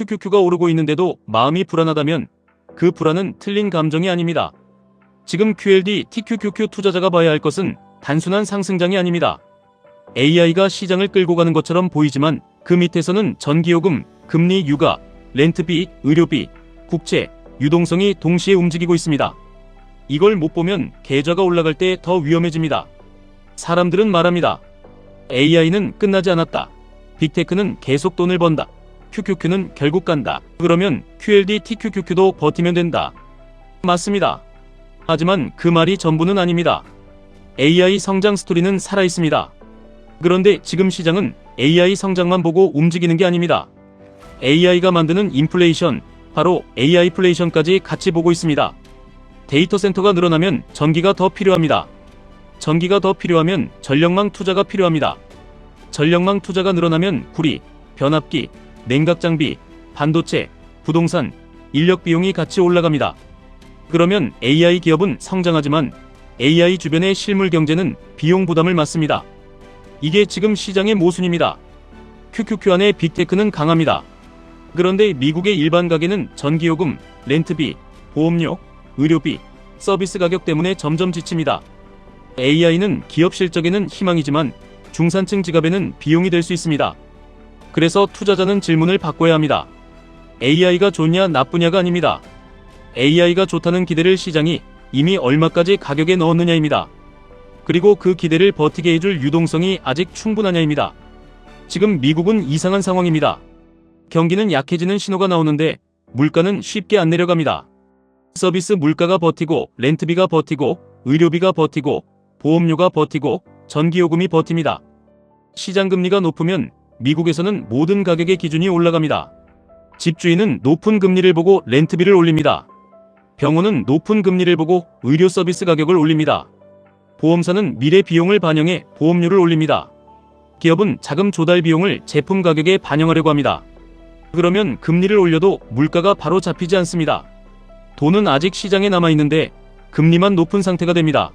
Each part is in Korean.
QQQ가 오르고 있는데도 마음이 불안하다면 그 불안은 틀린 감정이 아닙니다. 지금 QLD, TQQQ 투자자가 봐야 할 것은 단순한 상승장이 아닙니다. AI가 시장을 끌고 가는 것처럼 보이지만 그 밑에서는 전기요금, 금리, 유가, 렌트비, 의료비, 국채, 유동성이 동시에 움직이고 있습니다. 이걸 못 보면 계좌가 올라갈 때 더 위험해집니다. 사람들은 말합니다. AI는 끝나지 않았다. 빅테크는 계속 돈을 번다. QQQ는 결국 간다. 그러면 QLD, TQQQ도 버티면 된다. 맞습니다. 하지만 그 말이 전부는 아닙니다. AI 성장 스토리는 살아있습니다. 그런데 지금 시장은 AI 성장만 보고 움직이는 게 아닙니다. AI가 만드는 인플레이션, 바로 AI플레이션까지 같이 보고 있습니다. 데이터 센터가 늘어나면 전기가 더 필요합니다. 전기가 더 필요하면 전력망 투자가 필요합니다. 전력망 투자가 늘어나면 구리, 변압기, 냉각 장비, 반도체, 부동산, 인력 비용이 같이 올라갑니다. 그러면 AI 기업은 성장하지만 AI 주변의 실물 경제는 비용 부담을 맞습니다. 이게 지금 시장의 모순입니다. QQQ 안에 빅테크는 강합니다. 그런데 미국의 일반 가게는 전기요금, 렌트비, 보험료, 의료비, 서비스 가격 때문에 점점 지칩니다. AI는 기업 실적에는 희망이지만 중산층 지갑에는 비용이 될 수 있습니다. 그래서 투자자는 질문을 바꿔야 합니다. AI가 좋냐 나쁘냐가 아닙니다. AI가 좋다는 기대를 시장이 이미 얼마까지 가격에 넣었느냐입니다. 그리고 그 기대를 버티게 해줄 유동성이 아직 충분하냐입니다. 지금 미국은 이상한 상황입니다. 경기는 약해지는 신호가 나오는데 물가는 쉽게 안 내려갑니다. 서비스 물가가 버티고 렌트비가 버티고 의료비가 버티고 보험료가 버티고 전기요금이 버팁니다. 시장금리가 높으면 미국에서는 모든 가격의 기준이 올라갑니다. 집주인은 높은 금리를 보고 렌트비를 올립니다. 병원은 높은 금리를 보고 의료 서비스 가격을 올립니다. 보험사는 미래 비용을 반영해 보험료를 올립니다. 기업은 자금 조달 비용을 제품 가격에 반영하려고 합니다. 그러면 금리를 올려도 물가가 바로 잡히지 않습니다. 돈은 아직 시장에 남아있는데 금리만 높은 상태가 됩니다.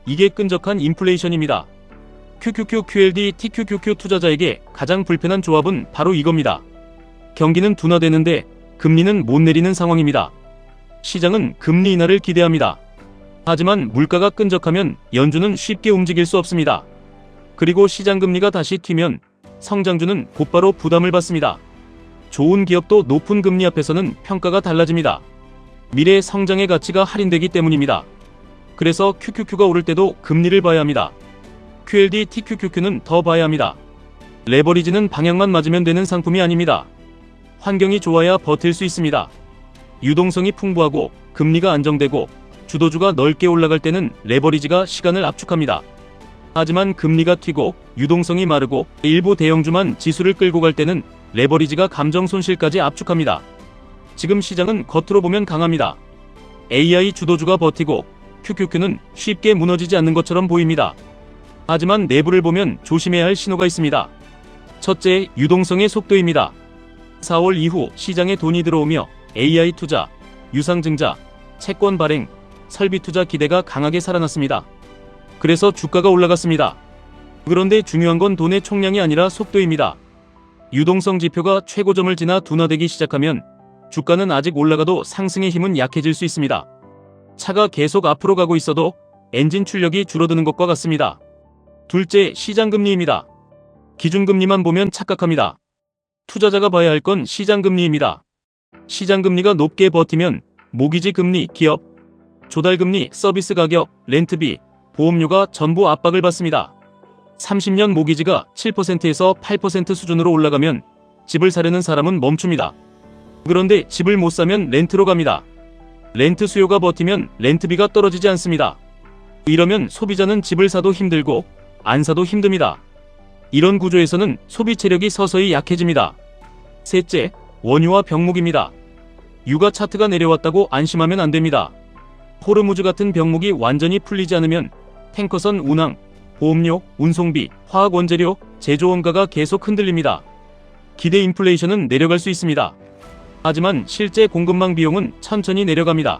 이게 끈적한 인플레이션입니다. QQQ, QLD, TQQQ 투자자에게 가장 불편한 조합은 바로 이겁니다. 경기는 둔화되는데 금리는 못 내리는 상황입니다. 시장은 금리 인하를 기대합니다. 하지만 물가가 끈적하면 연준은 쉽게 움직일 수 없습니다. 그리고 시장금리가 다시 튀면 성장주는 곧바로 부담을 받습니다. 좋은 기업도 높은 금리 앞에서는 평가가 달라집니다. 미래 성장의 가치가 할인되기 때문입니다. 그래서 QQQ가 오를 때도 금리를 봐야 합니다. QLD, TQQQ는 더 봐야 합니다. 레버리지는 방향만 맞으면 되는 상품이 아닙니다. 환경이 좋아야 버틸 수 있습니다. 유동성이 풍부하고 금리가 안정되고 주도주가 넓게 올라갈 때는 레버리지가 시간을 압축합니다. 하지만 금리가 튀고 유동성이 마르고 일부 대형주만 지수를 끌고 갈 때는 레버리지가 감정 손실까지 압축합니다. 지금 시장은 겉으로 보면 강합니다. AI 주도주가 버티고 QQQ는 쉽게 무너지지 않는 것처럼 보입니다. 하지만 내부를 보면 조심해야 할 신호가 있습니다. 첫째, 유동성의 속도입니다. 4월 이후 시장에 돈이 들어오며 AI 투자, 유상증자, 채권 발행, 설비 투자 기대가 강하게 살아났습니다. 그래서 주가가 올라갔습니다. 그런데 중요한 건 돈의 총량이 아니라 속도입니다. 유동성 지표가 최고점을 지나 둔화되기 시작하면 주가는 아직 올라가도 상승의 힘은 약해질 수 있습니다. 차가 계속 앞으로 가고 있어도 엔진 출력이 줄어드는 것과 같습니다. 둘째, 시장금리입니다. 기준금리만 보면 착각합니다. 투자자가 봐야 할 건 시장금리입니다. 시장금리가 높게 버티면 모기지 금리, 기업, 조달금리, 서비스 가격, 렌트비, 보험료가 전부 압박을 받습니다. 30년 모기지가 7%에서 8% 수준으로 올라가면 집을 사려는 사람은 멈춥니다. 그런데 집을 못 사면 렌트로 갑니다. 렌트 수요가 버티면 렌트비가 떨어지지 않습니다. 이러면 소비자는 집을 사도 힘들고 안 사도 힘듭니다. 이런 구조에서는 소비 체력이 서서히 약해집니다. 셋째, 원유와 병목입니다. 유가 차트가 내려왔다고 안심하면 안 됩니다. 호르무즈 같은 병목이 완전히 풀리지 않으면 탱커선 운항, 보험료, 운송비, 화학 원재료, 제조 원가가 계속 흔들립니다. 기대 인플레이션은 내려갈 수 있습니다. 하지만 실제 공급망 비용은 천천히 내려갑니다.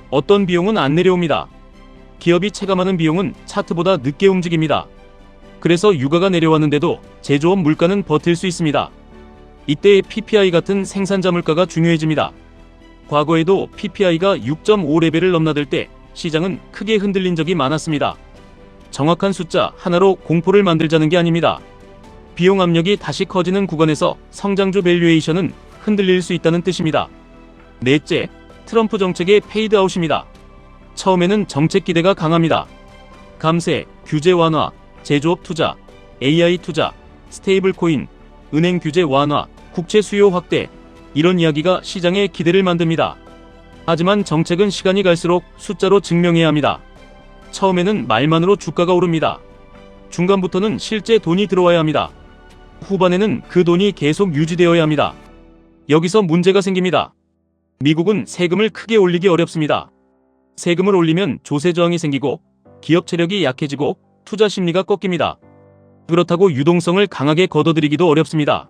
어떤 비용은 안 내려옵니다. 기업이 체감하는 비용은 차트보다 늦게 움직입니다. 그래서 유가가 내려왔는데도 제조업 물가는 버틸 수 있습니다. 이때 PPI 같은 생산자 물가가 중요해집니다. 과거에도 PPI가 6.5레벨을 넘나들 때 시장은 크게 흔들린 적이 많았습니다. 정확한 숫자 하나로 공포를 만들자는 게 아닙니다. 비용 압력이 다시 커지는 구간에서 성장주 밸류에이션은 흔들릴 수 있다는 뜻입니다. 넷째, 트럼프 정책의 페이드아웃입니다. 처음에는 정책 기대가 강합니다. 감세, 규제 완화, 제조업 투자, AI 투자, 스테이블 코인, 은행 규제 완화, 국채 수요 확대, 이런 이야기가 시장의 기대를 만듭니다. 하지만 정책은 시간이 갈수록 숫자로 증명해야 합니다. 처음에는 말만으로 주가가 오릅니다. 중간부터는 실제 돈이 들어와야 합니다. 후반에는 그 돈이 계속 유지되어야 합니다. 여기서 문제가 생깁니다. 미국은 세금을 크게 올리기 어렵습니다. 세금을 올리면 조세 저항이 생기고 기업 체력이 약해지고 투자 심리가 꺾입니다. 그렇다고 유동성을 강하게 걷어들이기도 어렵습니다.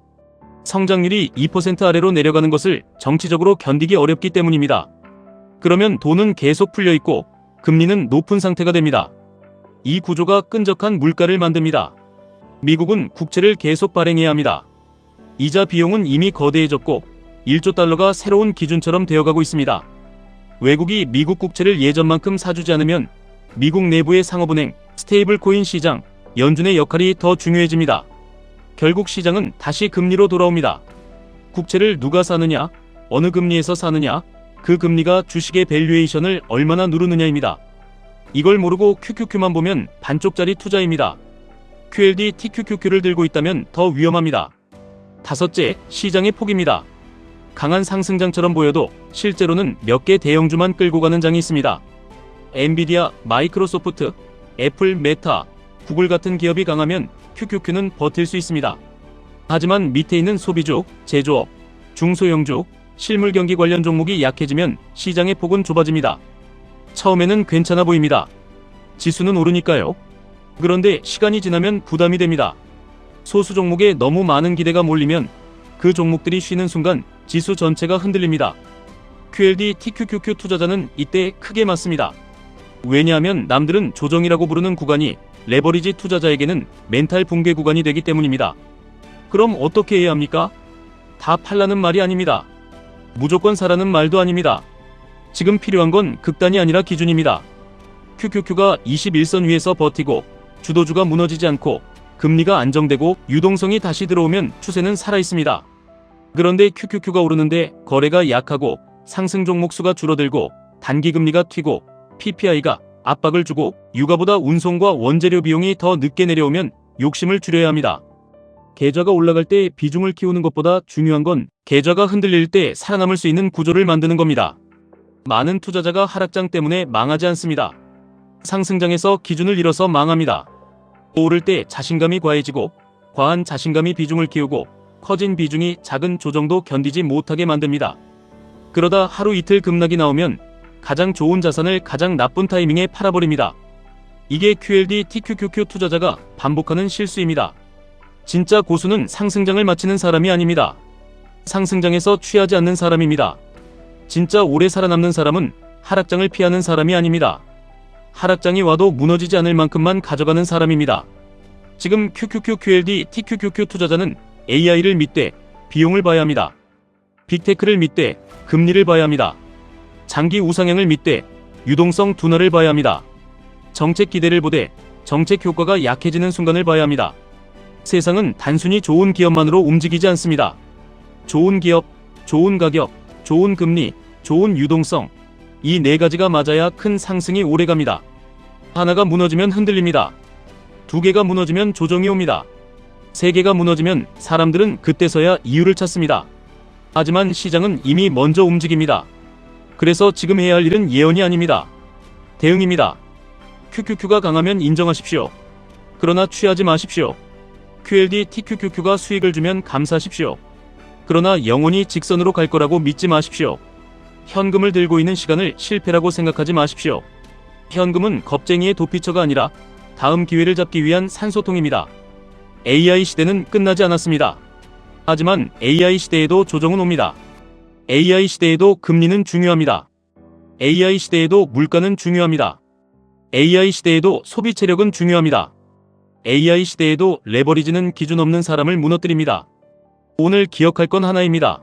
성장률이 2% 아래로 내려가는 것을 정치적으로 견디기 어렵기 때문입니다. 그러면 돈은 계속 풀려 있고 금리는 높은 상태가 됩니다. 이 구조가 끈적한 물가를 만듭니다. 미국은 국채를 계속 발행해야 합니다. 이자 비용은 이미 거대해졌고 1조 달러가 새로운 기준처럼 되어가고 있습니다. 외국이 미국 국채를 예전만큼 사주지 않으면 미국 내부의 상업은행, 스테이블 코인 시장, 연준의 역할이 더 중요해집니다. 결국 시장은 다시 금리로 돌아옵니다. 국채를 누가 사느냐, 어느 금리에서 사느냐, 그 금리가 주식의 밸류에이션을 얼마나 누르느냐입니다. 이걸 모르고 QQQ만 보면 반쪽짜리 투자입니다. QLD TQQQ를 들고 있다면 더 위험합니다. 다섯째, 시장의 폭입니다. 강한 상승장처럼 보여도 실제로는 몇 개 대형주만 끌고 가는 장이 있습니다. 엔비디아, 마이크로소프트, 애플, 메타, 구글 같은 기업이 강하면 QQQ는 버틸 수 있습니다. 하지만 밑에 있는 소비주, 제조업, 중소형주, 실물 경기 관련 종목이 약해지면 시장의 폭은 좁아집니다. 처음에는 괜찮아 보입니다. 지수는 오르니까요. 그런데 시간이 지나면 부담이 됩니다. 소수 종목에 너무 많은 기대가 몰리면 그 종목들이 쉬는 순간 지수 전체가 흔들립니다. QLD TQQQ 투자자는 이때 크게 맞습니다. 왜냐하면 남들은 조정이라고 부르는 구간이 레버리지 투자자에게는 멘탈 붕괴 구간이 되기 때문입니다. 그럼 어떻게 해야 합니까? 다 팔라는 말이 아닙니다. 무조건 사라는 말도 아닙니다. 지금 필요한 건 극단이 아니라 기준입니다. QQQ가 21선 위에서 버티고 주도주가 무너지지 않고 금리가 안정되고 유동성이 다시 들어오면 추세는 살아있습니다. 그런데 QQQ가 오르는데 거래가 약하고 상승 종목 수가 줄어들고 단기금리가 튀고 PPI가 압박을 주고 유가보다 운송과 원재료 비용이 더 늦게 내려오면 욕심을 줄여야 합니다. 계좌가 올라갈 때 비중을 키우는 것보다 중요한 건 계좌가 흔들릴 때 살아남을 수 있는 구조를 만드는 겁니다. 많은 투자자가 하락장 때문에 망하지 않습니다. 상승장에서 기준을 잃어서 망합니다. 오를 때 자신감이 과해지고 과한 자신감이 비중을 키우고 커진 비중이 작은 조정도 견디지 못하게 만듭니다. 그러다 하루 이틀 급락이 나오면 가장 좋은 자산을 가장 나쁜 타이밍에 팔아버립니다. 이게 QLD TQQQ 투자자가 반복하는 실수입니다. 진짜 고수는 상승장을 마치는 사람이 아닙니다. 상승장에서 취하지 않는 사람입니다. 진짜 오래 살아남는 사람은 하락장을 피하는 사람이 아닙니다. 하락장이 와도 무너지지 않을 만큼만 가져가는 사람입니다. 지금 QQQ QLD TQQQ 투자자는 AI를 믿되 비용을 봐야 합니다. 빅테크를 믿되 금리를 봐야 합니다. 장기 우상향을 믿되 유동성 둔화를 봐야 합니다. 정책 기대를 보되 정책 효과가 약해지는 순간을 봐야 합니다. 세상은 단순히 좋은 기업만으로 움직이지 않습니다. 좋은 기업, 좋은 가격, 좋은 금리, 좋은 유동성, 이 네 가지가 맞아야 큰 상승이 오래갑니다. 하나가 무너지면 흔들립니다. 두 개가 무너지면 조정이 옵니다. 세 개가 무너지면 사람들은 그때서야 이유를 찾습니다. 하지만 시장은 이미 먼저 움직입니다. 그래서 지금 해야 할 일은 예언이 아닙니다. 대응입니다. QQQ가 강하면 인정하십시오. 그러나 취하지 마십시오. QLD TQQQ가 수익을 주면 감사하십시오. 그러나 영원히 직선으로 갈 거라고 믿지 마십시오. 현금을 들고 있는 시간을 실패라고 생각하지 마십시오. 현금은 겁쟁이의 도피처가 아니라 다음 기회를 잡기 위한 산소통입니다. AI 시대는 끝나지 않았습니다. 하지만 AI 시대에도 조정은 옵니다. AI 시대에도 금리는 중요합니다. AI 시대에도 물가는 중요합니다. AI 시대에도 소비 체력은 중요합니다. AI 시대에도 레버리지는 기준 없는 사람을 무너뜨립니다. 오늘 기억할 건 하나입니다.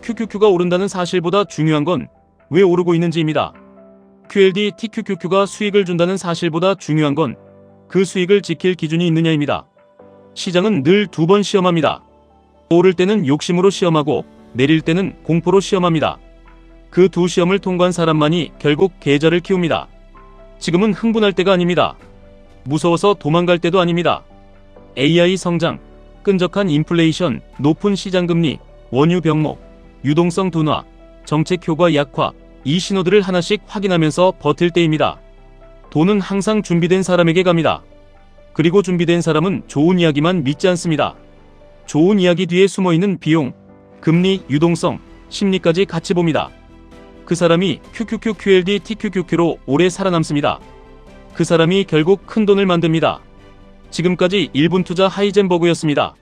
QQQ가 오른다는 사실보다 중요한 건 왜 오르고 있는지입니다. QLD TQQQ가 수익을 준다는 사실보다 중요한 건 그 수익을 지킬 기준이 있느냐입니다. 시장은 늘 두 번 시험합니다. 오를 때는 욕심으로 시험하고 내릴 때는 공포로 시험합니다. 그 두 시험을 통과한 사람만이 결국 계좌를 키웁니다. 지금은 흥분할 때가 아닙니다. 무서워서 도망갈 때도 아닙니다. AI 성장, 끈적한 인플레이션, 높은 시장금리, 원유 병목, 유동성 둔화, 정책 효과 약화, 이 신호들을 하나씩 확인하면서 버틸 때입니다. 돈은 항상 준비된 사람에게 갑니다. 그리고 준비된 사람은 좋은 이야기만 믿지 않습니다. 좋은 이야기 뒤에 숨어있는 비용, 금리, 유동성, 심리까지 같이 봅니다. 그 사람이 QQQ, QLD, TQQQ로 오래 살아남습니다. 그 사람이 결국 큰 돈을 만듭니다. 지금까지 1분 투자 하이젠버그였습니다.